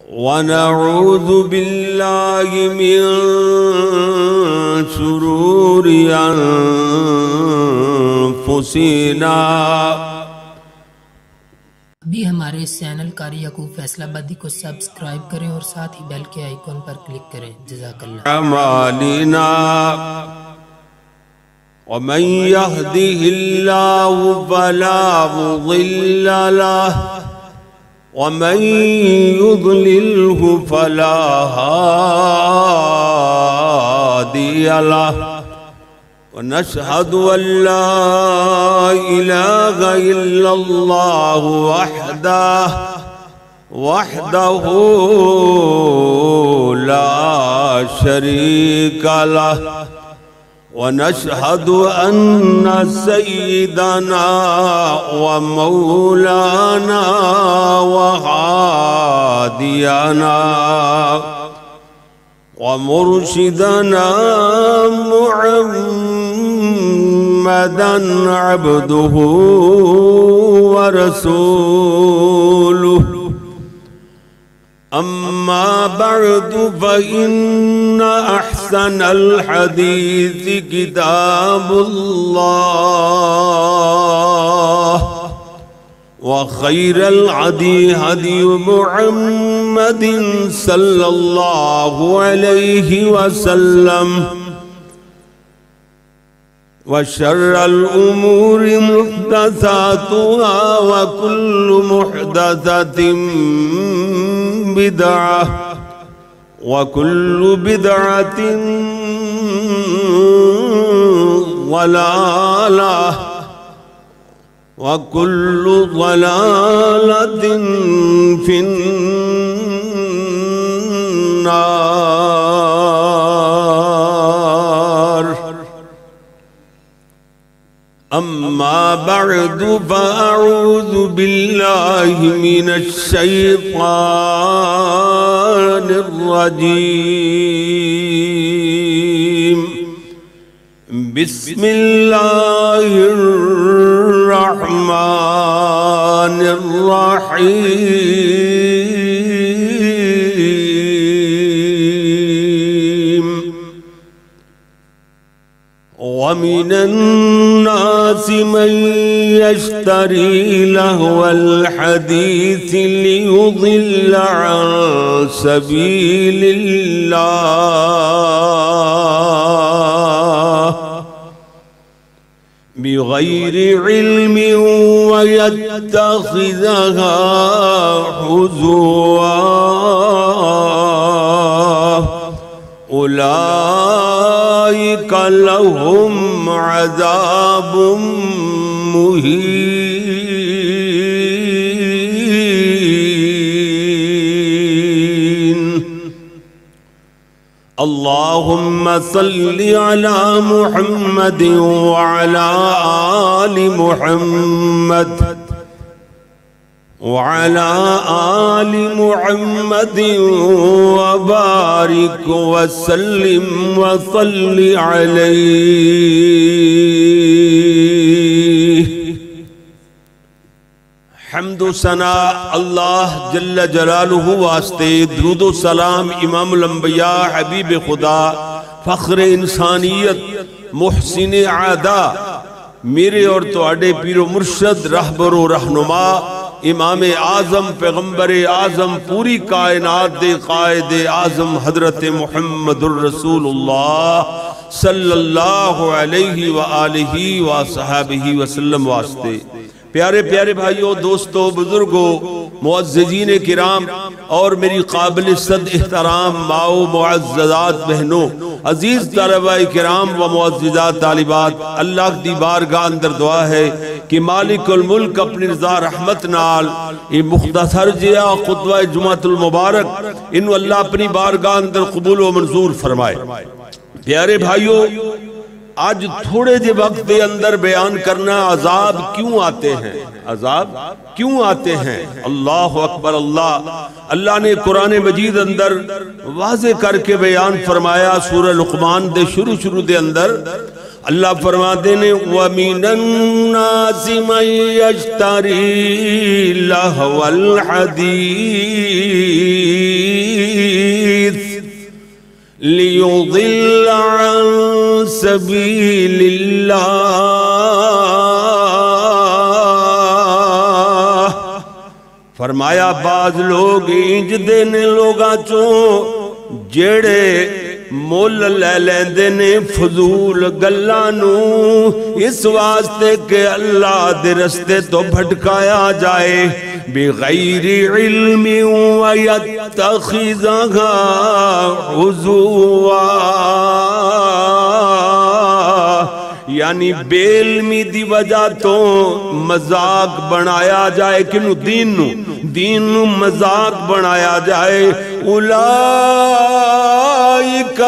ونعوذ بالله من شرور أنفسنا. ابھی ہمارے اس چینل قاری یعقوب فیصل آبادی کو سبسکرائب کریں اور ساتھ ہی بیل کے آئیکن پر کلک کریں. جزاک اللہ. أعمالنا ومن يهده الله فلا مضل له ومن يضلله فلا هادي له ونشهد أن لا إله إلا الله وحده لا شريك له ونشهد أن سيدنا ومولانا وهادينا ومرشدنا محمدا عبده ورسوله. أما بعد فإن أحسن الحديث كتاب الله وخير الهدي هدي محمد صلى الله عليه وسلم وشر الأمور محدثاتها وكل محدثة بدعة وكل بدعة ضلالة وكل ضلالة في النار. أما بعد فأعوذ بالله من الشيطان الرجيم. بسم الله الرحمن الرحيم. ومن الناس من يشتري لهو الحديث ليضل عن سبيل الله بغير علم ويتخذها هزوا. أولئك لهم عذاب مهين. اللهم صل على محمد وعلى آل محمد وعلى آل محمد وبارك وسلم وصل عليه. حمد و ثنا اللہ جل جلالہ واسطے، درود و سلام امام الانبیاء حبیب خدا فخر انسانیت محسن عادا میرے اور تواڈے پیر و مرشد رہبر و رہنما امام اعظم پیغمبر اعظم پوری کائنات دے قائد اعظم حضرت محمد الرسول اللہ صلی اللہ علیہ وآلہ وصحابہ وسلم واسطے. پیارے پیارے بھائیوں، دوستوں، بزرگوں، معززین کرام اور میری قابل صد احترام ماؤ معززات بہنوں، عزیز طلباء کرام و معززات طالبات، اللہ دی بارگاہ اندر دعا ہے کہ مالک الملک اپنی رضا رحمت نال یہ مختصر جیا خطبہ جمعۃ المبارک انو اللہ اپنی بارگاہ اندر قبول و منظور فرمائے. پیارے بھائیوں، آج تھوڑے جے وقت دے اندر بیان کرنا عذاب کیوں آتے ہیں، عذاب کیوں آتے ہیں. اللہ اکبر. اللہ نے قرآن مجید اندر واضح کر کے بیان فرمایا. سورہ لقمان دے شروع دے اندر اللہ فرماتے ہیں وَمِنَ النَّاسِ مَن يَشْتَرِي لَهْوَ الْحَدِيثِ لِيُضِلَّ عَن سَبِيلِ اللَّهِ فرمایا بعض لوگ انج دینے لوگاں چوں جڑے مول لے لیندے نے فضول گلانو اس واسطے کہ اللہ دے رستے تو بھٹکایا جائے بغیر علم ویتخذها عزوا یعنی بے علمی دی وجہ تو مذاق بنایا جائے کنو دین نو مذاق بنایا جائے اولئک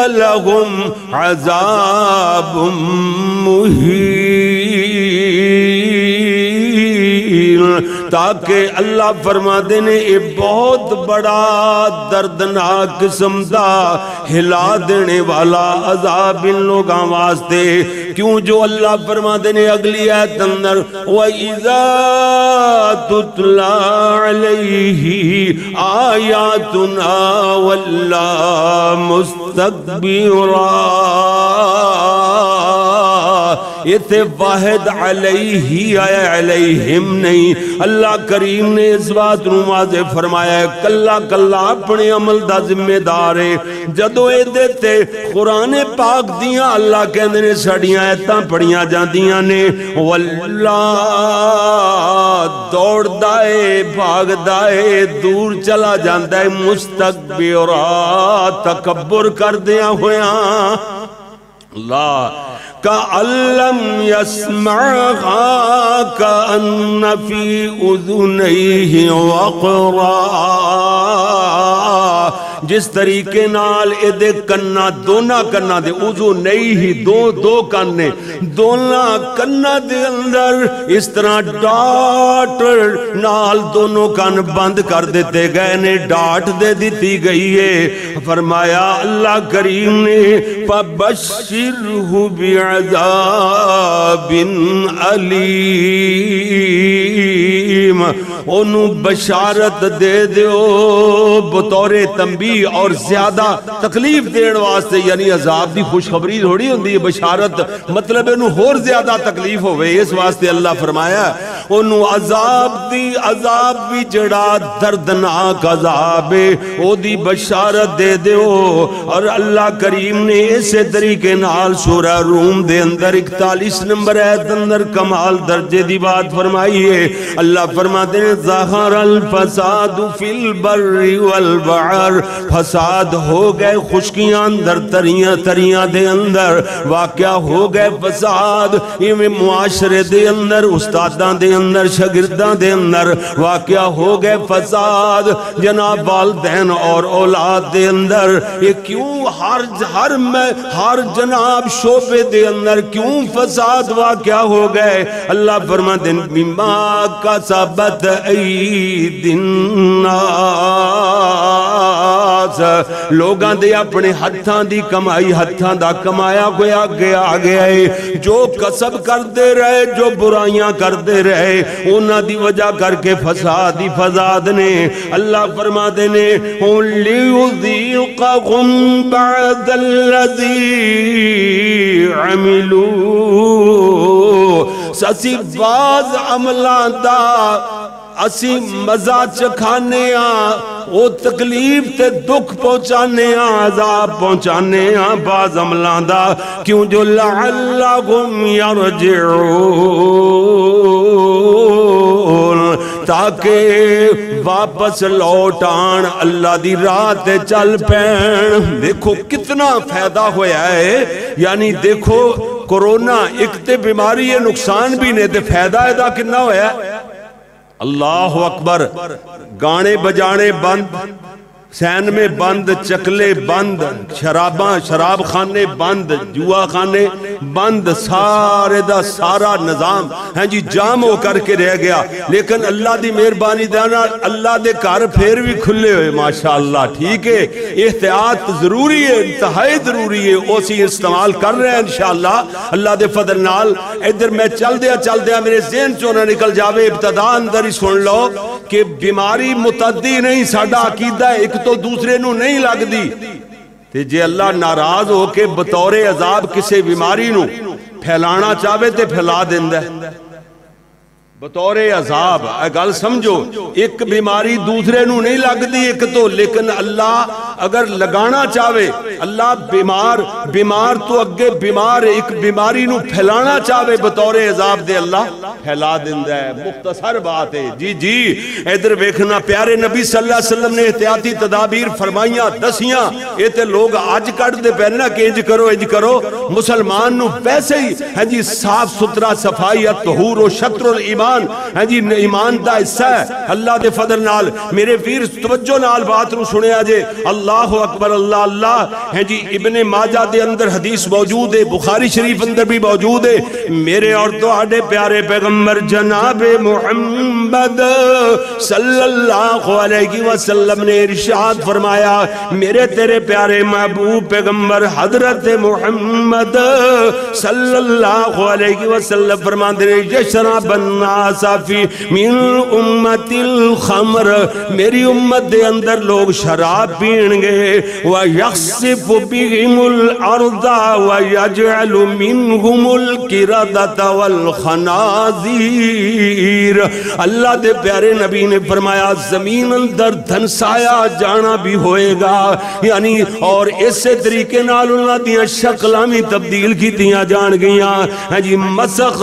لہم عذاب مہین تاکہ اللہ فرما دینے اے بہت بڑا دردناک قسم دا ہلا دینے والا عذاب ان لوگاں واسطے کیوں جو اللہ فرما دینے اگلی آیت اندر وَإِذَا تُتْلَى عَلَيْهِ آيَاتُنَا وَلَّا مُسْتَكْبِرًا یہ تھے واحد علیہ آیا علیہم نہیں اللہ کریم نے اس بات نو واضح فرمایا ہے کلہ اپنے عمل دا ذمہ دار ہے جدو اے دیتے قرآن پاک دیاں اللہ کہندے نے سڑیاں ایتاں پڑھیاں جاندیاں نے واللہ دوڑ دائے بھاگ دائے دور چلا جاندائے مستقبرات تکبر کر دیا ہویاں اللہ کَأَلَّمْ يَسْمَعْهَا كَأَنَّ فِي أُذُنَيْهِ وَقْرًا جس طریقے نال اے دے کنہ دونا کنہ دے اوزو نہیں ہی دو کننے دونا کنہ دے اندر اس طرح ڈاٹ نال دونوں کن بند کر دیتے گئے نے ڈاٹ دے دیتی گئی ہے فرمایا اللہ کریم نے فَبَشِّرْهُ بِعَذَابٍ علیم انہوں بشارت دے دیو بطور تنبیہ اور زیادہ تکلیف دین واسطے یعنی عذاب دی خوشخبری تھوڑی ہوندی ہے بشارت مطلب انہوں اور زیادہ تکلیف ہوئے اس واسطے اللہ فرمایا انہوں عذاب بھی جڑا دردناک عذاب ہے او دی بشارت دے دیو اور اللہ کریم نے اسے طریقے نال سورہ روم دے اندر 41 نمبر ایت اندر کمال درجے دی بات فرمائی ہے اللہ فرماتے ہیں ظاہر الفساد فی البر والبحر فساد ہو گئے خشکیاں اندر تریاں دے اندر واقعہ ہو گئے فساد یہ معاشرے دے اندر استاداں دے اندر شاگرداں دے اندر واقعہ ہو گئے فساد جناب والدین اور اولاد دے اندر یہ کیوں ہر جناب شعبے دے اندر کیوں فساد واقعہ ہو گئے اللہ فرماتے ہیں بما کسبت ایدی الناس لوگاں دے اپنے ہتھاں دی کمائی ہتھاں دا کمایا کوئی آگے آئے جو کسب کر دے رہے جو برائیاں کر دے رہے انہاں دی وجہ کر کے فساد نے اللہ فرما دینے لِيُذِيقَهُمْ بَعْدَ الَّذِي عَمِلُوا سسی باز عملان دا اسی مزہ چکھانے او تکلیف تے دکھ پہنچانے عذاب پہنچانے باز عملان دا کیوں جو لعلہم یرجعون تاکہ واپس لوٹان اللہ دی رات چل پین دیکھو کتنا فائدہ ہویا ہے یعنی دیکھو کورونا ایک تے بیماری ہے نقصان بھی نہیں تے فائدہ ہے دا کتنا ہویا ہے اللہ اکبر گانے بجانے بند سین میں بند چکلے بند شراب خانے بند جوا خانے بند سارے دا سارا نظام ہیں جی جام ہو کر کے رہ گیا، لیکن اللہ دی مہربانی دینا اللہ دے گھر پھر بھی کھلے ہوئے ماشاءاللہ، ٹھیک ہے، احتیاط ضروری ہے، انتہائی ضروری ہے، اسی استعمال کر رہے ہیں انشاءاللہ اللہ دے فضل نال۔ ادھر میں چل دیا میرے ذہن چوں نہ نکل جاوے، ابتدا اندر ہی سن لو کہ بیماری متعدی نہیں، ساڈا عقیدہ ایک تو دوسرے نو نہیں لگ دی، تے جے اللہ ناراض ہو کے بطور عذاب کسی بیماری نو پھیلانا چاہے تے پھیلا دیندا ہے بطور عذاب۔ اے گل سمجھو، ایک بیماری دوسرے نو نہیں لگ دی ایک تو، لیکن اللہ اگر لگانا چاہے، اللہ بیمار تو اگے بیمار ایک بیماری نو پھیلانا چاہے بطور عذاب دے اللہ پھیلا دیندا ہے۔ مختصر بات ہے جی ادھر ویکھنا، پیارے نبی صلی اللہ علیہ وسلم نے احتیاطی تدابیر فرمائیاں دسیاں، اے تے لوگ آج کٹ دے پہننا کہ انج کرو، مسلمان نو ویسے ہی ہے جی صاف ستھرا صفائی طہور و شطر الایمان ہے جی ایمان دا حصہ ہے اللہ دے فضل نال۔ میرے پیر توجہ نال بات رو سنیا جے، اللہ اکبر اللہ ہے جی ابن ماجہ دے اندر حدیث موجود ہے، بخاری شریف اندر بھی موجود ہے، میرے اور تہاڈے پیارے پیغمبر جناب محمد صلی اللہ علیہ وسلم نے ارشاد فرمایا، میرے تیرے پیارے محبوب پیغمبر حضرت محمد صلی اللہ علیہ وسلم فرماتے ہیں، یشرب الناس فی من امت الخمر، میری امت دے اندر لوگ شراب پین گے، وَيَخْسِفُ بِهِمُ الْأَرْضَ وَيَجْعَلُ مِنْهُمُ الْقِرَدَةَ وَالْخَنَازِيرَ۔ اللہ دے پیارے نبی نے فرمایا زمین اندر دھنسایا جانا بھی ہوئے گا، یعنی اور اسی طریقے نال اللہ دیا شکلہ میں تبدیل کی دیا جان گیاں جی، مسخ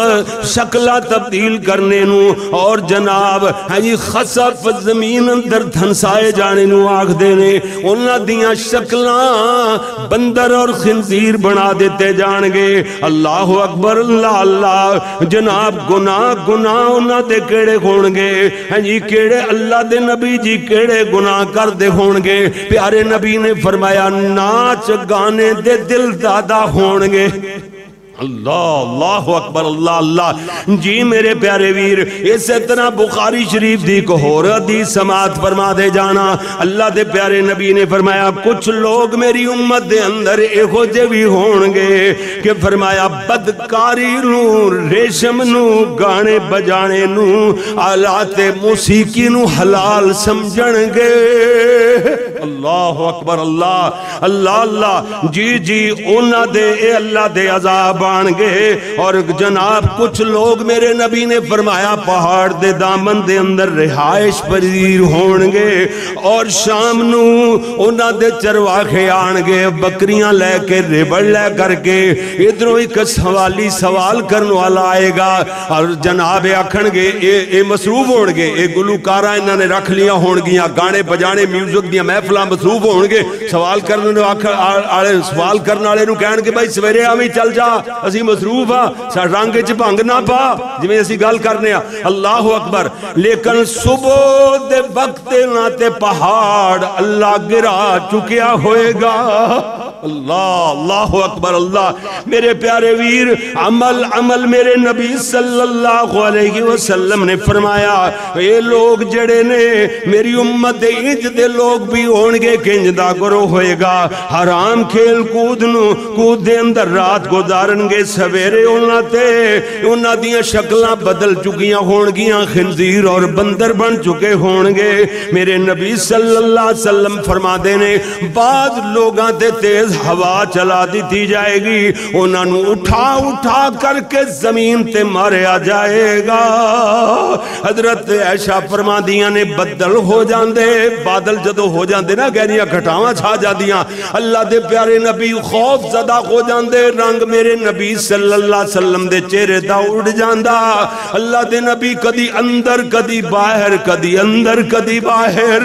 شکلہ تبدیل کرنے نو، اور جناب جی خصف زمین اندر دھنسائے جانے نو آکھ دینے، انہاں دیاں شکلاں بندر اور خنزیر بنا دیتے جان گے۔ اللہ اکبر اللہ جناب گناہ انہاں دے کیڑے ہون گے جی، کیڑے اللہ دے نبی جی کیڑے گناہ کر دے ہون گے، پیارے نبی نے فرمایا ناچ گانے دے دل دادا ہون گے۔ اللہ اکبر اللہ جی میرے پیارے ویر، اس طرح بخاری شریف دی کو اور حدیث سماعت فرما دے جانا، اللہ دے پیارے نبی نے فرمایا کچھ لوگ میری امت دے اندر ایہو جے بھی ہون گے کہ فرمایا بدکاری نو، ریشم نو، گانے بجانے نو، آلات موسیقی نو حلال سمجھن گے۔ اللہ اکبر اللہ جی انہاں دے اے اللہ دے عذاب آن گے، اور جناب کچھ لوگ میرے نبی نے فرمایا پہاڑ دے دامن دے اندر رہائش پذیر ہون گے، اور شام نو انہاں دے چرواکھے آن گے بکریاں لے کے ریبڑ لے کر کے، ادھروں ایک سوالی سوال کرنے والا آئے گا، اور جناب آکھن گے اے مصروف ہون گے، اے گلوکارہ انہاں نے رکھ لیا ہون گیاں، گانے بجانے میوزک دیاں محفلاں مصروف ہون گے، سوال کرنے والے نو کہن گے بھائی سویرے آویں چل جا، اسی مصروف ہاں، رنگ چ بھنگ نہ پا جویں اسی گل کرنے ہاں۔ اللہ اکبر، لیکن صبح دے وقت نہ تے پہاڑ اللہ گرا چکیا ہوئے گا۔ اللہ اکبر اللہ میرے پیارے ویر، عمل میرے نبی صلی اللہ علیہ وسلم نے فرمایا اے لوگ جڑے نے میری امت دے انج دے لوگ بھی ہون گے کہ انج دا گروہ ہوئے گا، حرام کھیل کود دے اندر رات گزارن گے، سویرے انہاں دیاں شکلاں بدل چکیاں ہون گیاں، خنزیر اور بندر بن چکے ہون گے۔ میرے نبی صلی اللہ علیہ وسلم فرما دینے بعض لوگاں تے تیز ہوا چلا دیتی جائے گی، انہاں نو اٹھا کر کے زمین تے ماریا جائے گا۔ حضرت عائشہ فرما دیاں نے بدل ہو جاندے، بادل جدو ہو جاندے نا گہریاں گھٹاواں چھا جاندیاں، اللہ دے پیارے نبی خوف زدہ ہو جاندے، رنگ میرے نبی صلی اللہ علیہ وسلم دے چہرے دا اڑ جاندا، اللہ دے نبی کدی اندر کدی باہر، کدی اندر کدی باہر۔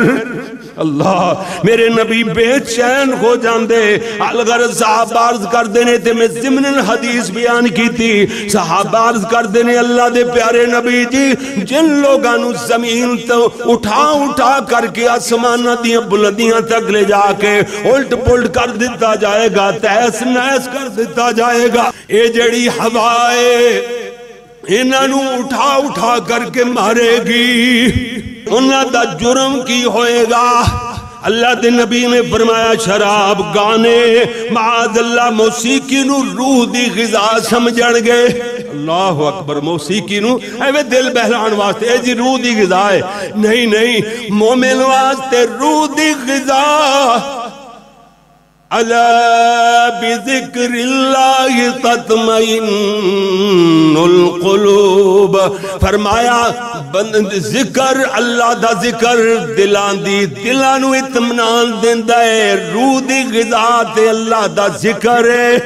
اللہ میرے نبی بے چین ہو جاندے الغرض صحابہ عرض کر دینے تے میں ضمن حدیث بیان کی تھی صحابہ عرض کر دینے اللہ دے پیارے نبی جی جن لوگانو زمین تو اٹھا کر کے آسمانہ دیاں بلندیاں تک لے جا کے الٹ پلٹ کر دیتا جائے گا تیس نیس کر دیتا جائے گا اے جڑی ہوائے انہوں اٹھا کر کے مارے گی انہاں دا جرم کی ہوئے گا اللہ دے نبی نے فرمایا شراب گانے معاذ اللہ موسیقی نو روح دی غذا سمجھن گے اللہ اکبر موسیقی نو ایوے دل بہلان واسطے اے جی روح دی غذا ہے نہیں مومن واسطے روح دی غذا الا بذکر اللہ تطمئن القلوب فرمایا ذکر اللہ دا ذکر دلان دی دلانو اطمینان دیندا ہے روح دی غذا تے اللہ دا ذکر ہے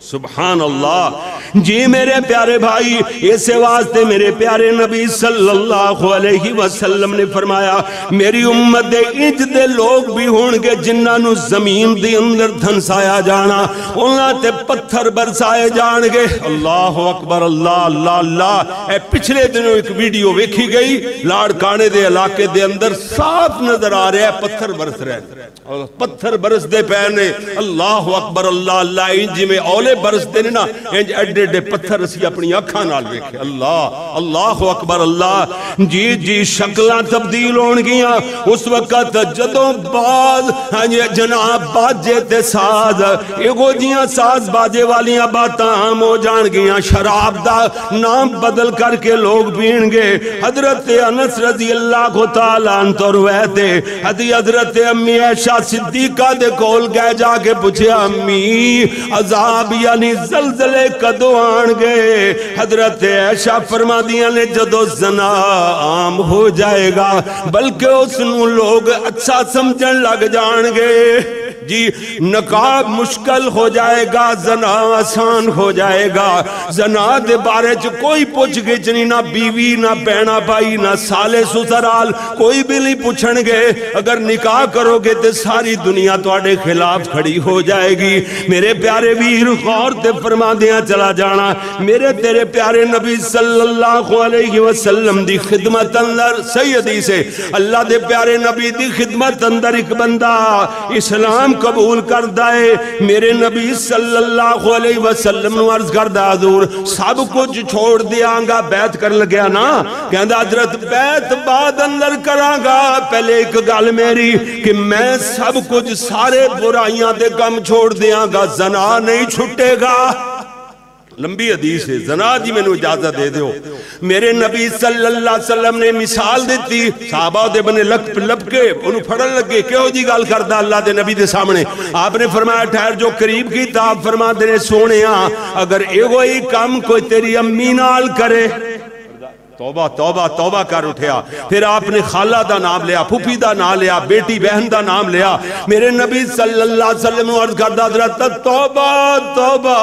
سبحان اللہ جی میرے پیارے بھائی اسے واسطے میرے پیارے نبی صلی اللہ علیہ وسلم نے فرمایا میری امت دے انج دے لوگ بھی ہونگے جنہاں نو زمین دی اندر دھنسایا جانا انہاں تے پتھر برسائے جانگے اللہ اکبر اللہ اللہ اللہ اے پچھلے دنوں ایک ویڈیو ویکھی گئی لاڑکانے دے علاقے دے اندر صاف نظر آ رہے ہیں پتھر برس رہے ہیں پتھر برس دے پہنے اللہ اکبر اللہ اللہ انجی میں اولے برس دے نا انج اڈے اڈے پتھر اسی اپنی آنکھاں نال ویکھے اللہ اللہ اکبر اللہ جی شکلاں تبدیل ہون گیاں اس وقت جدوں باز جناب باجے تے ساز ایگو جیاں ساز باجے والیاں باتاں عام ہو جان گیاں شراب دا نام بدل کر کے لوگ پین گے حضرت انس رضی اللہ تعالیٰ عنہ روایتے حضرت امی عائشہ صدیقہ دے کول گئے جا کے پوچھے امی عذاب یعنی زلزلے کدو آن گئے حضرت عائشہ فرما دیا نے جدو زنا عام ہو جائے گا بلکہ اس نو لوگ اچھا سمجھن لگ جان گے جی نقاب مشکل ہو جائے گا زنا آسان ہو جائے گا زنا دے بارے چ کوئی پوچھ گے چنی نہ بیوی نہ بہنا بھائی نہ سالے سسرال کوئی بھی نہیں پوچھن گے اگر نکاح کرو گے تو ساری دنیا تواڈے خلاف کھڑی ہو جائے گی میرے پیارے ویر غور تے فرما دیاں چلا جانا میرے تیرے پیارے نبی صلی اللہ علیہ وسلم دی خدمت اندر سیدی سے اللہ دے پیارے نبی دی خدمت اندر ایک بندہ اسلام قبول کر دائے میرے نبی صلی اللہ علیہ وسلم نو عرض کر دا حضور سب کچھ چھوڑ دیاں گا بیعت کر لگیا نا کہندہ حضرت بیعت بعد اندر کراں گا پہلے ایک گل میری کہ میں سب کچھ سارے برائیاں دے کم چھوڑ دیاں گا زنا نہیں چھٹے گا لمبی حدیث ہے زنا جی میں نے اجازت دے دیو میرے نبی صلی اللہ علیہ وسلم نے مثال دیتی صحابہ دے بنے لپ کے انہوں پھڑن لگے کیوں جی گال کردہ اللہ دے نبی دے سامنے آپ نے فرمایا ٹھہر جو قریب کی تا آپ فرما دینے سونیاں اگر ایگو ہی کام کوئی تیری امی نال کرے توبہ توبہ توبہ کر اٹھیا پھر آپ نے خالہ دا نام لیا پھوپھی دا نام لیا بیٹی بہن دا نام لیا میرے نبی صلی اللہ علیہ وسلم عرض کردہ حضرت توبہ توبہ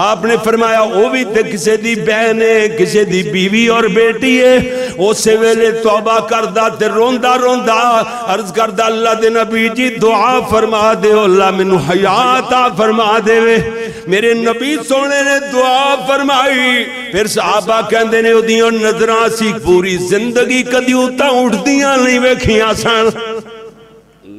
آپ نے فرمایا او بھی تے کسے دی بہن ہے کسے دی بیوی اور بیٹی ہے او سے ویلے توبہ کردہ تے روندہ روندہ عرض کردہ اللہ دے نبی جی دعا فرما دے اللہ منو حیاتہ فرما دے میرے نبی سونے نے دعا فرمائی پھر صحابہ کہندے نے دیوں نظران سی پوری زندگی کدیوں تا اٹھ دیاں نہیں ویکھیاں سن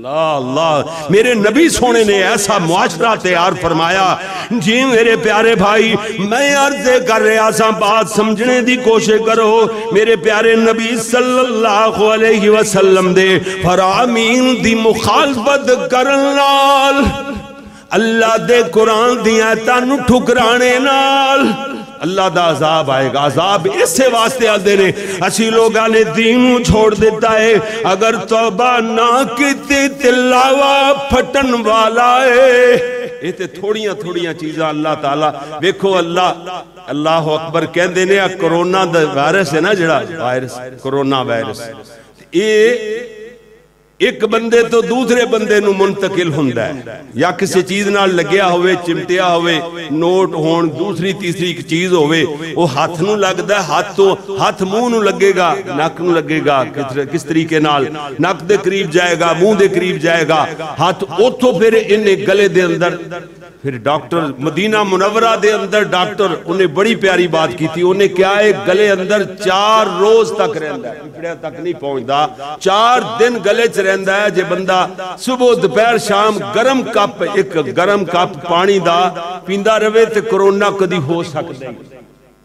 اللہ اللہ میرے نبی سونے نے ایسا معاشرہ تیار فرمایا جی میرے پیارے بھائی میں عرض کر رہا سا بات سمجھنے دی کوشش کرو میرے پیارے نبی صلی اللہ علیہ وسلم دے فرامین دی مخالفت کرنال اللہ دے قرآن دیاں تانو ٹھکرانے نال اللہ دا عذاب آئے گا عذاب اس سے واسطے آدھے نے اسی لوگاں نے دینوں چھوڑ دیتا ہے اگر توبہ نہ کیتے تلاوہ پھٹن والا ہے یہ تے تھوڑیاں چیزاں اللہ تعالیٰ ویکھو اللہ اکبر کہندے نے کرونا دا وائرس ہے نا جڑا وائرس کرونا وائرس ایک بندے تو دوسرے بندے نو منتقل ہوندا ہے، یا کسی چیز نال لگیا ہوئے، چمٹیا ہوئے، نوٹ ہون، دوسری تیسری چیز ہوئے، وہ ہاتھ نو لگدا ہے، ہاتھ منہ نو لگے گا، نک نو لگے گا، کس طریقے نال نک دے قریب جائے گا، منہ دے قریب جائے گا، ہاتھ اوتھوں پھر انہیں گلے دے اندر. پھر ڈاکٹر مدینہ منورہ دے اندر ڈاکٹر انہیں بڑی پیاری بات کی تھی، انہیں کیا ہے گلے اندر 4 روز تک رہندا ہے، پھڑیا تک نہیں پہنچدا، 4 دن گلے چ رہندا ہے. جے بندہ صبح دوپہر شام گرم کپ، ایک گرم کپ پانی دا پیندا رہے تے کرونا کدی ہو سکدا ہے.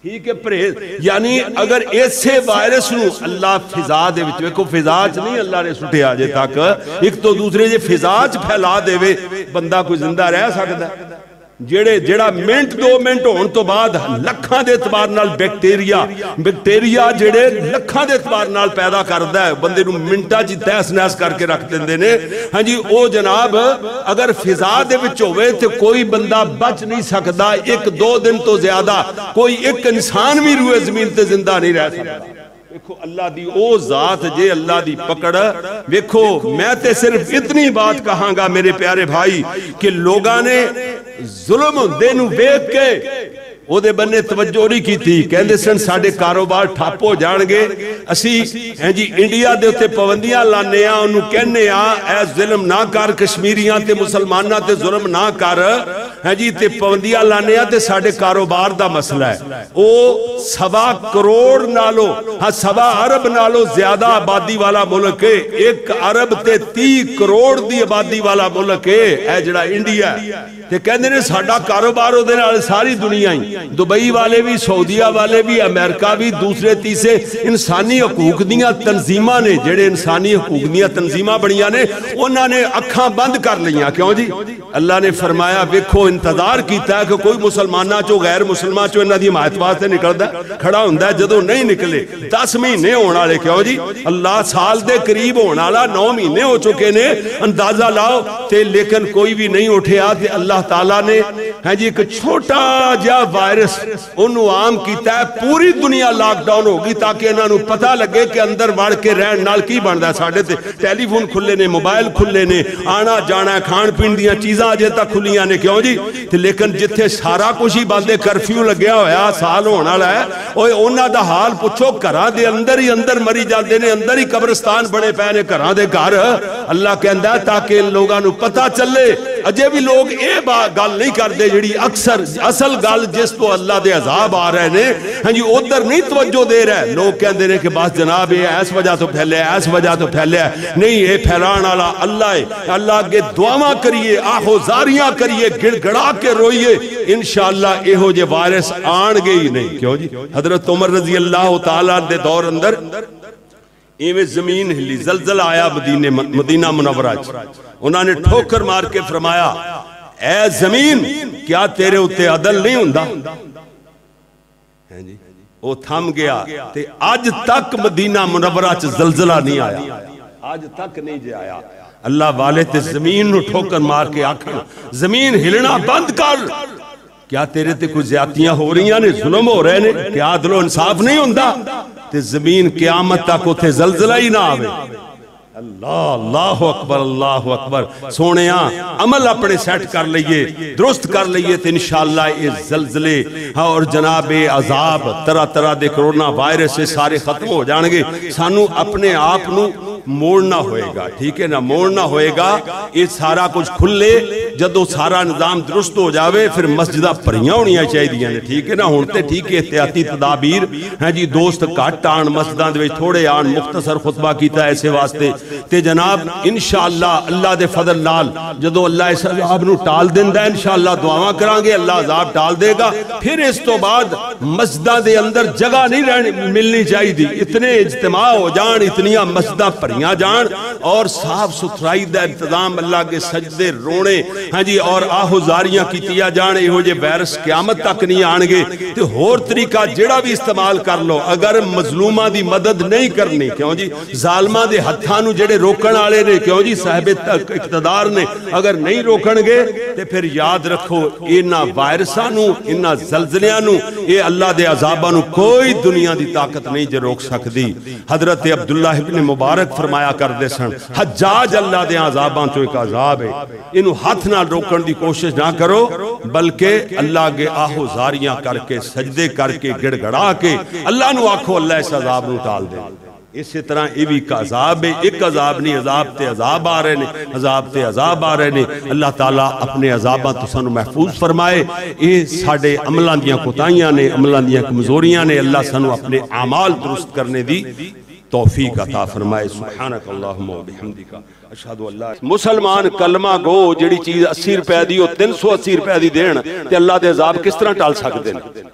ٹھیک ہے پرہیز. یعنی اگر ایسے وائرس نو اللہ فضا دے وچ، ویکھو فضا چ نہیں اللہ نے سٹیا اجے تک، ایک تو دوسرے جے فضا چ پھیلا دے وے، بندہ کوئی زندہ رہ سکدا ہے؟ جڑا منٹ 2 منٹ ہون تو بعد لکھاں دے اعتبار نال بیکٹیریا جڑے لکھاں دے اعتبار نال پیدا کردا ہے، بندے نو منٹاں چ تہس نہس کر کے رکھ دیندے نے. ہاں جی او جناب اگر فضا دے وچ ہوئے تے کوئی بندہ بچ نہیں سکدا، 1-2 دن تو زیادہ کوئی ایک انسان بھی روئے زمین تے زندہ نہیں رہ سکتا. ویکھو اللہ دی او ذات جے اللہ دی پکڑ. ویکھو میں تے صرف اتنی بات کہاں گا میرے پیارے بھائی کہ لوگاں نے ظلم دے نو ویکھ کے او دے بننے توجہ نہیں کی تھی، کہندے سن ساڈے کاروبار ٹھپ ہو جان گے، اسی ہیں جی انڈیا دے اوتے پابندیاں لانے آ، انہوں کہنے آ اے ظلم نہ کر، کشمیریاں تے مسلماناں تے ظلم نہ کر، ہیں جی تے پابندیاں لانے آ تے ساڈے کاروبار دا مسئلہ ہے. او 1.25 کروڑ نالو، ہاں 1.25 ارب نالو زیادہ آبادی والا ملک ہے، 1 ارب تے 30 کروڑ دی آبادی والا ملک ہے اے جڑا انڈیا ہے. تے کہندے نے ساڈا کاروبار او دے نال ساری دنیا ہی، دبئی والے بھی، سعودیہ والے بھی، امریکہ بھی، دوسرے تیسرے انسانی حقوق دیاں تنظیماں نے، جڑے انسانی حقوق دیاں تنظیماں بڑیاں نے، انہاں نے اکھاں بند کر لیاں. کیوں جی؟ اللہ نے فرمایا ویکھو انتظار کیتا ہے کہ کوئی مسلماناں چو غیر مسلمان چو انہاں دی حمایت واسطے نکلدا کھڑا ہوندا ہے، جدوں نہیں نکلے 10 مہینے ہون والے. کیوں جی؟ اللہ سال دے قریب ہون والا 9 مہینے ہو چکے نے، اندازہ لاؤ تے لیکن کوئی بھی نہیں اٹھیا. تے اللہ تعالیٰ نے ہے جی ایک چھوٹا جا وائرس انہوں عام کیتا ہے، پوری دنیا لاک ڈاؤن ہوگی تاکہ انہوں نے پتہ لگے کہ اندر وڑ کے رہن نال کی بندا ہے. ساڈے تے ٹیلی فون کھلے نے، موبائل کھلے نے، آنا جانا کھان پین دیاں چیزاں اجے تک کھلیاں نے. کیوں جی؟ تے لیکن جتھے سارا کچھ ہی بندے کرفیو لگیا ہویا سال ہونے والا ہے، اوے انہاں دا حال پوچھو، گھراں دے اندر ہی اندر مری جاندے نے، اندر ہی قبرستان بنے پے نے گھراں دے گھر. اللہ کہندا ہے تاکہ لوگاں نوں پتہ چلے. اجے بھی لوگ اے گل نہیں کردے جڑی اکثر اصل گل جس تو اللہ دے عذاب آ رہے نے، ہاں جی ادھر نہیں توجہ دے رہے. لوگ کہندے نے کہ بس جناب یہ اس وجہ تو پھیلے، اس وجہ تو پھیلے. نہیں، یہ پھیلان والا اللہ ہے. اللہ کے دعاواں کریے، آہوزاریاں کریے، گڑ گڑا کے روئیے، انشاءاللہ ایہو جے وائرس آن گے ہی نہیں. کیوں جی؟ حضرت عمر رضی اللہ تعالیٰ دے دور اندر ایویں زمین ہلی، زلزلہ آیا مدینہ منورہ. انہوں نے ٹھوکر مار کے فرمایا اے زمین کیا تیرے اتے عدل نہیں ہوندا؟ وہ تھم گیا. تے آج تک مدینہ منورہ چ زلزلہ نہیں آیا، آج تک نہیں جے آیا. اللہ والے تے زمین نو ٹھوکر مار کے آکھن زمین ہلنا بند کر، کیا تیرے تے کوئی زیادتیاں ہو رہی ہیں نے، ظلم ہو رہے نے، کیا عدل و انصاف نہیں ہوندا؟ تے زمین قیامت تک اتے زلزلہ ہی نہ آوے. اللہ اللہ اکبر، اللہ اکبر. سونیاں عمل اپنے سیٹ کر لئیے، درست کر لئیے تو انشاءاللہ یہ زلزلے اور جناب عذاب طرح طرح دے کرونا وائرس سے سارے ختم ہو جانگے. سانو اپنے آپ نو موڑنا ہوئے گا، ٹھیک ہے نا، موڑنا ہوئے گا. یہ سارا کچھ کھلے جدو سارا نظام درست ہو جاوے پھر مسجدہ پریاں ہونیاں چاہی دیاں نے، ٹھیک ہے نا. ہونتے ٹھیک ہے احتیاطی تدابیر ہیں جی، دوست کٹ آن مسجدہ دے تھوڑے آن، مختصر خطبہ کیتا ہے ایسے واسطے. تے جناب انشاءاللہ اللہ دے فضل نال جدو اللہ اس عذاب نو ٹال دیندہ ہے انشاءاللہ دعاواں کرانگے، اللہ عذاب ٹال دے گا. پھر اس تو بعد مسجدہ دے اندر جگہ نہیں ملنی چاہی دی، اتنے اجتماع ہو جان، اتنیاں مسجدہ پریاں جان، اور صاف ستھرائی دا انتظام، اللہ کے سجدے رونے ہاں جی اور آہوزاریاں کیتیا جان یہو جے وائرس قیامت تک نہیں آن گے تے ہور طریقہ جڑا بھی استعمال کر لو اگر مظلوماں دی مدد نہیں کرنی کیوں جی ظالماں دے ہتھاں نو جڑے روکن والے نے کیوں جی صاحب اقتدار نے اگر نہیں روکن گے تے پھر یاد رکھو انہاں وائرساں نو انہاں زلزلیاں نو اے اللہ دے عذاباں نو کوئی دنیا دی طاقت نہیں جو روک سکدی حضرت عبداللہ ابن مبارک فرمایا کردے سن حجاج اللہ دے عذاباں چوں ایک عذاب ہے انہوں ہاتھ نہ روکن دی کوشش نہ کرو بلکہ اللہ کے آہو زاریاں کر کے سجدے کر کے گڑ گڑا کے اللہ نو آکھو اللہ اس عذاب نو ٹال دے اسی طرح یہ بھی عذاب ہے ایک عذاب نہیں عذاب تے عذاب آ رہے نے عذاب تے عذاب آ رہے نے اللہ تعالیٰ اپنے عذاباں تو سانو محفوظ فرمائے یہ ساڑے عملاں دیاں کوتاہیاں نے عملاں دیاں کمزوریاں نے اللہ سانو اپنے اعمال درست کرنے دی توفیق عطا فرمائے سبحانک اللہم و بحمدک اشہد اللہ مسلمان کلمہ گو جڑی چیز 80 روپے دی اور 380 روپے دی دین تے اللہ دے عذاب کس طرح ٹال سکتے ہیں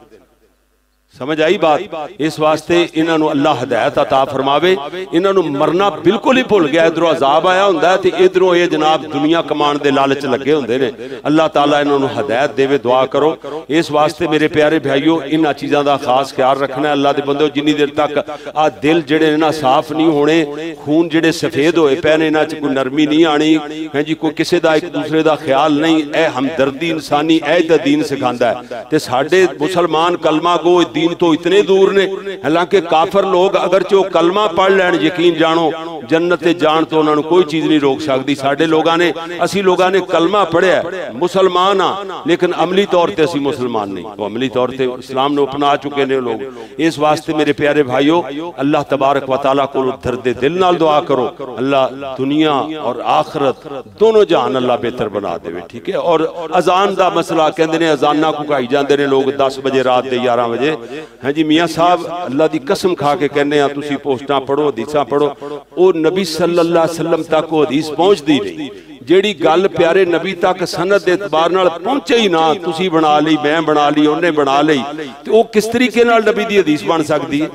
سمجھ آئی بات اس واسطے انہاں نو اللہ ہدایت عطا فرماوے انہاں نو مرنا بالکل ہی بھول گیا ادھروں عذاب آیا ہوندا ہے تے ادھروں یہ جناب دنیا کمان دے لالچ لگے ہوندے نے اللہ تعالیٰ انہاں نو ہدایت دے دعا کرو اس واسطے میرے پیارے بھائیو انہاں چیزاں دا خاص خیال رکھنا ہے اللہ دے بندو جنی دیر تک آ دل جڑے انہاں صاف نہیں ہونے خون جڑے سفید ہوئے پہنے انہاں چ کوئی نرمی نہیں آنی ہیں جی کوئی کسے دا ایک دوسرے دا خیال نہیں اے ہمدردی انسانی اے دا دین سکھاندا ہے تے ساڈے مسلمان کلمہ گو دین تو اتنے دور نے حالانکہ کافر لوگ اگرچہ وہ کلمہ پڑھ لین یقین جانو جنت جان تو انہوں نے کوئی چیز نہیں روک سکتی ساڑھے لوگاں نے اسی لوگاں نے کلمہ پڑھیا ہے مسلمان ہاں لیکن عملی طور تے اسی مسلمان نہیں وہ عملی طور تے اسلام نے اپنا چکے نے لوگ اس واسطے میرے پیارے بھائیو اللہ تبارک و تعالیٰ کو درد دل نال دعا کرو اللہ دنیا اور آخرت دونوں جہان اللہ بہتر بنا دے ٹھیک ہے اور اذان دا مسئلہ کہندے نے اذان نہ کو کہائی جاندے نے لوگ 10 بجے رات دے 11 بجے ہاں جی میاں صاحب اللہ دی قسم کھا کے کہنے ہیں تسی پوسٹاں پڑھو حدیثاں پڑھو او نبی صلی اللہ علیہ وسلم تک وہ حدیث پہنچ دی نہیں جیڑی گل پیارے نبی تک سند اعتبار نال پہنچے ہی نہ تسی بنا لی میں بنا لی انہیں بنا لی تو او کس طریقے نال نبی دی حدیث بن سکتی ہے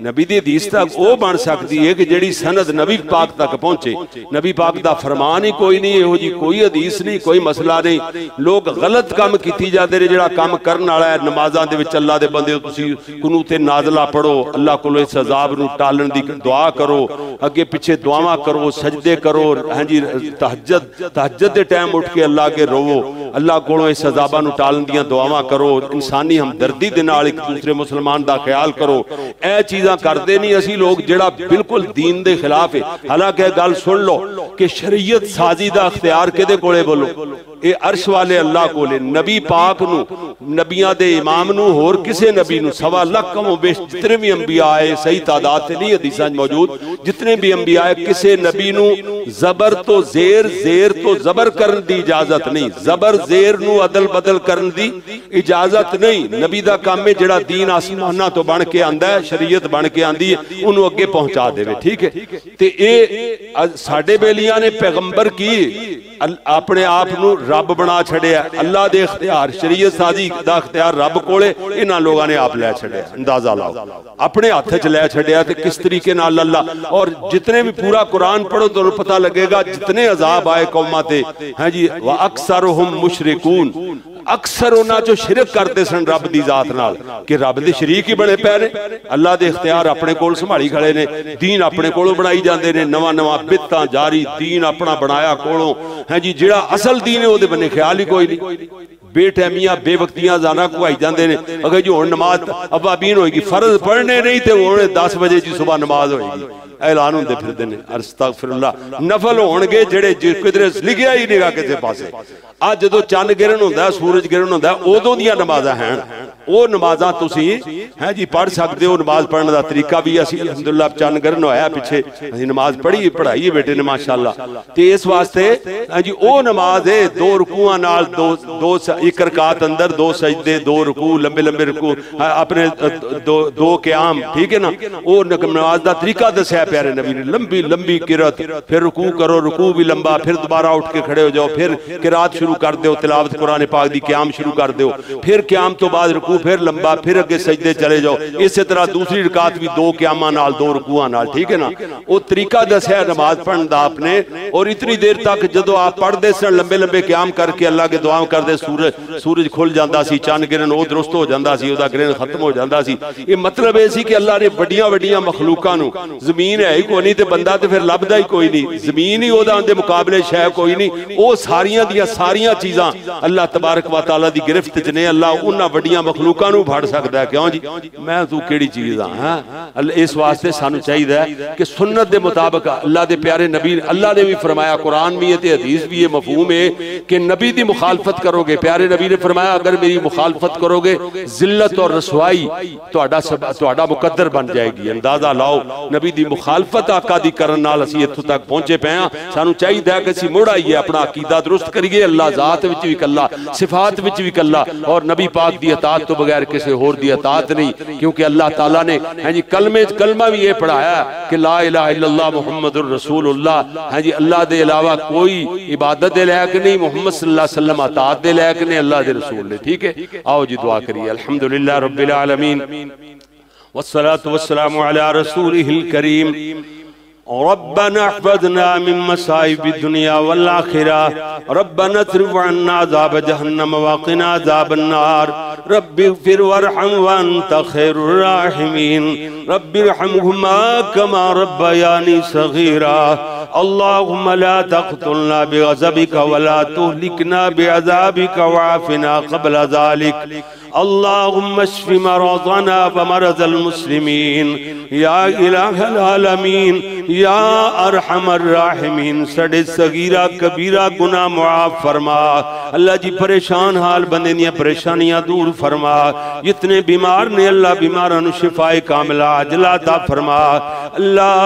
نبی دی حدیث تک او بن سکتی ہے کہ جیڑی سند نبی پاک تک پہنچے نبی پاک دا فرمان ہی کوئی نہیں ہو جی کوئی حدیث نہیں کوئی مسئلہ نہیں لوگ غلط کام کیتی جاتے رہے جڑا کام کرنا رہا ہے نمازاں دے وچ اللہ دے بندے تسی قنوت نازلہ پڑھو اللہ کو اس عذاب نو ٹالن دی دعا کرو اگے پیچھے دعاواں کرو سجدے کرو ہاں جی تہجد دے ٹائم اٹھ کے اللہ کے رو اللہ کو اس عذاباں نو ٹالن دیاں دعاواں کرو انسانی ہمدردی دے نال ایک دوسرے مسلمان دا خیال کرو اے چیزاں کردے نہیں اسی لوگ جڑا بالکل دین دے خلاف ہے حالانکہ گل سن لو کہ شریعت سازی دا اختیار کدے کولے بولو اے عرش والے اللہ کولے نبی پاک نو نبیاں دے امام نو اور کسے نبی نو 1.25 لاکھ کم و بیش جتنے بھی انبیاء آئے صحیح تعداد سے نہیں حدیثاں موجود جتنے بھی انبیاء آئے کسے نبی نو زبر تو زیر زیر تو زبر کرن دی اجازت نہیں زبر زیر نو عدل بدل کرن دی اجازت نہیں نبی دا کام میں جڑا دین آسمانہ تو بن کے آندا ہے شریعت بن کے آندی ہے انہوں اگے پہنچا دے ٹھیک ہے تے اے ساڑھے بیلیاں نے پیغمبر کی اپنے آپ نو رب بنا چھڑے ہیں اللہ دے اختیار شریعت سازی دا اختیار رب کولے انہاں لوگاں نے آپ لے چھڑے ہیں اندازہ لاؤ اپنے ہاتھ چ لے چھڑے ہیں تے کس طریقے نال اللہ اور جتنے بھی پورا قرآن پڑھو تو پتہ لگے گا جتنے عذاب آئے قوماں تے ہیں جی وَأَكْثَرُهُمْ مُشْرِكُونَ اکثر انہاں جو شرک کرتے سن رب دی ذات نال کہ رب دی شریک ہی بنے پہ نے اللہ دے اختیار اپنے کول سنبھالی کھڑے نے دین اپنے کولوں بنائی جاندے نے نواں نواں بدعتاں جاری دین اپنا بنایا کولوں ہیں جی جڑا اصل دین ہے او دے بنے خیال ہی کوئی نہیں بے ٹیمیاں بے وقتیاں زانا کو آئی جاندے نے اگر جو نماز ابابین ہوئے گی فرض پڑھنے نہیں تے وہ 10 بجے جی صبح نماز ہوئے گی اعلان ہوندے پھر دینے استغفر اللہ نفل ہونگے جڑے قدرے لکھیا ہی نگاہ کسے پاسے آج جدو چاند گرن ہوندہ ہے سورج گرن ہوندہ ہے او دو دیا نمازہ ہیں او نمازہ تسی ہیں جی پڑھ سکتے ہو نماز پڑھنے دا طریقہ بھی اسی الحمدللہ چاند گرن ہویا پچھے نماز پڑھائی بیٹے نے ماشاءاللہ تے اس واسطے جی او نماز ہے 2 رکوعاں نال ایک رکعت اندر 2 سجدے 2 رکوع لمبے لمبے رکوع اپنے 2 قیام ٹھیک ہے نا او نماز دا طریقہ دسیا پیارے نبی نے لمبی لمبی قرات پھر رکوع کرو رکوع بھی لمبا پھر دوبارہ اٹھ کے کھڑے ہو جاؤ پھر قرات شروع کر دیو تلاوت قرآن پاک دی قیام شروع کر دیو پھر قیام تو بعد رکوع پھر لمبا، پھر اگے سجدے چلے جاؤ، اسی طرح دوسری رکعت بھی 2 قیاماں نال 2 رکوعاں نال، ٹھیک ہے نا؟ وہ طریقہ دسیا نماز پڑھن دا آپ نے، اور اتنی دیر تک جدو آپ پڑھ دے سن لمبے لمبے قیام کر کے اللہ کے دعا کر دے، سورج کھل جاندا سی، چاند گرن او درست ہو جاندا سی، او دا گرن ختم ہو جاندا سی۔ یہ مطلب ہے سی کہ اللہ نے بڑیاں بڑیاں مخلوقاں نو، زمین ہے ہی کوئی نہیں تے بندہ تے پھر لبدا ہی کوئی نہیں، زمین ہی او دا اندے مقابلے شے کوئی نہیں، او ساریاں دیاں ساریاں چیزاں اللہ تبارک و تعالی دی گرفت وچ نے۔ اللہ انہاں بڑیاں مخلوقاں نو پھڑ سکدا ہے، کیوں جی میں تو کیڑی چیز ہاں؟ اس واسطے سانو چاہیے کہ سنت دے مطابق اللہ دے پیارے نبی، اللہ نے بھی فرمایا، قرآن بھی ہے تے حدیث بھی یہ مفہوم ہے کہ نبی دی مخالفت کرو گے، پیارے نبی نے فرمایا اگر میری مخالفت کرو گے ذلت اور رسوائی تہاڈا مقدر بن جائے گی۔ اندازہ لاؤ نبی دی مخالفت آقا دی کرن نال اسی اتھوں تک پہنچے پے ہاں۔ سانو چاہیے کہ اسی مڑ آئیے اپنا عقیدہ درست کریے، اللہ ذات وچ بھی کلا، صفات وچ بھی کلا، اور نبی پاک دی اطاعت تو بغیر کسی اور دی اطاعت نہیں، کیونکہ اللہ تعالیٰ نے کلمہ بھی یہ پڑھایا کہ لا الہ الا اللہ محمد الرسول اللہ، اللہ دے علاوہ کوئی عبادت دے لائق نہیں، محمد صلی اللہ علیہ وسلم اطاعت دے لائق نہیں، اللہ دے رسول نے، ٹھیک ہے؟ آؤ جی دعا کریے۔ الحمدللہ رب العالمین والصلاة والسلام على رسوله الكريم۔ ربنا احفظنا من مصائب الدنيا والآخرة، ربنا اصرف عنا عذاب جهنم وقنا عذاب النار، رب اغفر وارحم وانت خير الراحمين، رب ارحمهما كما ربياني صغيرا، اللهم لا تقتلنا بغضبك ولا تهلكنا بعذابك وعافنا قبل ذلك، اللهم اشف مرضنا ومرض المسلمين یا الہ العالمین یا ارحم الراحمین۔ سڑے صغیرہ کبیرہ گناہ معاف فرما، اللہ جی پریشان حال بندے دیاں پریشانیاں دور فرما، جتنے بیمار نے اللہ بیماروں نو شفاء کاملہ عاجلہ عطا فرما، اللہ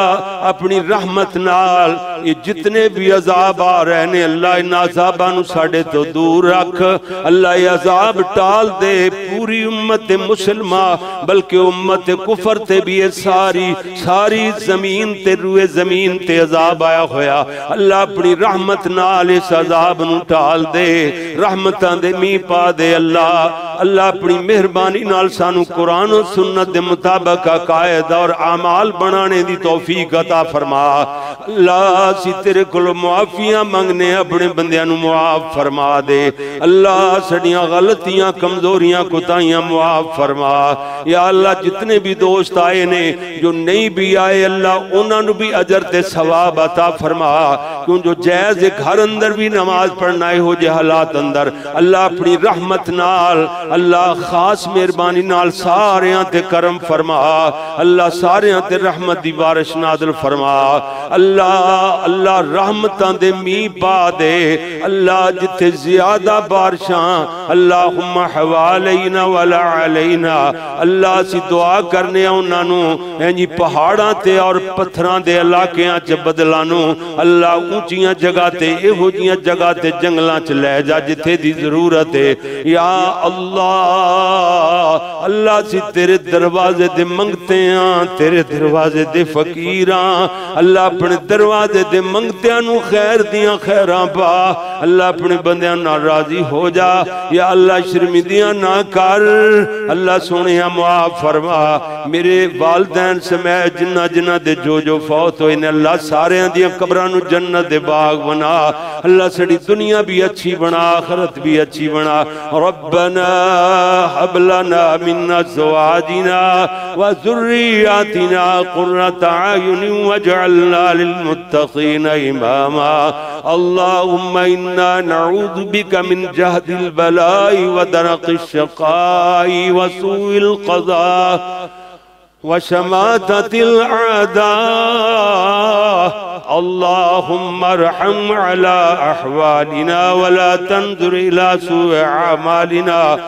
اپنی رحمت نال یہ جتنے بھی عذاب آ رہے نے اللہ ان عذاباں نو ساڑے تو دور رکھ، اللہ یہ عذاب ٹال دے پوری امت مسلمہ بلکہ امت کفر تے بھی ساری زمین تے روئے زمین تے عذاب آیا ہویا، اللہ اپنی رحمت نال اس عذاب نو ٹال دے، رحمتاں دے می پا دے، اللہ اپنی مہربانی نال سانو قرآن و سنت دے مطابق عقائد اور اعمال بنانے دی توفیق عطا فرما، اللہ سی تیرے کل معافیاں منگنے اپنے بندیاں نو معاف فرما دے، اللہ سڑیاں غلطیاں کمزوریاں کوتاہیاں معاف فرما، یا اللہ جتنے بھی دوست آئے نے جو نہیں بھی آئے اللہ انہاں نو بھی اجر تے ثواب عطا فرما، کیوں جو جائز گھر اندر بھی نماز پڑھنا ہے ہو جے حالات اندر، اللہ اپنی رحمت نال اللہ خاص مہربانی نال سارے تے کرم فرما، اللہ سارے تے رحمت دی بارش نازل فرما، اللہ رحمتاں دے می پا دے، اللہ جتے زیادہ بارشاں اللہم حوالینا ولا علینا، اللہ سی دعا کرنے انہاں نو یعنی پہاڑاں تے اور پتھراں دے علاقیاں چ بدلانو، اللہ اونچیاں جگہ تے ایہو جیاں جگہ تے جنگلاں چ لے جا جتھے دی ضرورت ہے، یا اللہ سی تیرے دروازے دے منگتے ہیں، تیرے دروازے دے فقیراں، اللہ اپنے دروازے دے منگتے ہیں خیر دیاں خیراں پا، اللہ اپنے بندیاں نہ راضی ہو جا، یا اللہ شرمندیاں نہ کر، اللہ سونیاں معاف فرما، میرے والدین سمیت جنہ دے جو فوت ہوئے نے اللہ سارے دیاں قبرانو جنت دے باغ بنا، اللہ سڑی دنیا بھی اچھی بنا آخرت بھی اچھی بنا، ربنا حب لنا من ازواجنا وذریاتنا قرۃ اعین واجعلنا للمتقین اماما، اللہم انا نعوذ بک من جہد البلاء ودرق الشقاء وسوء القضاء وشماتة الأعداء، اللهم ارحم على أحوالنا ولا تنظر إلى سوء أعمالنا،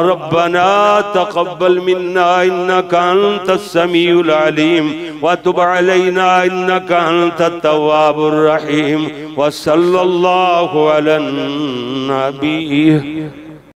ربنا تقبل منا إنك أنت السميع العليم وتب علينا إنك أنت التواب الرحيم، وصلى الله على النبي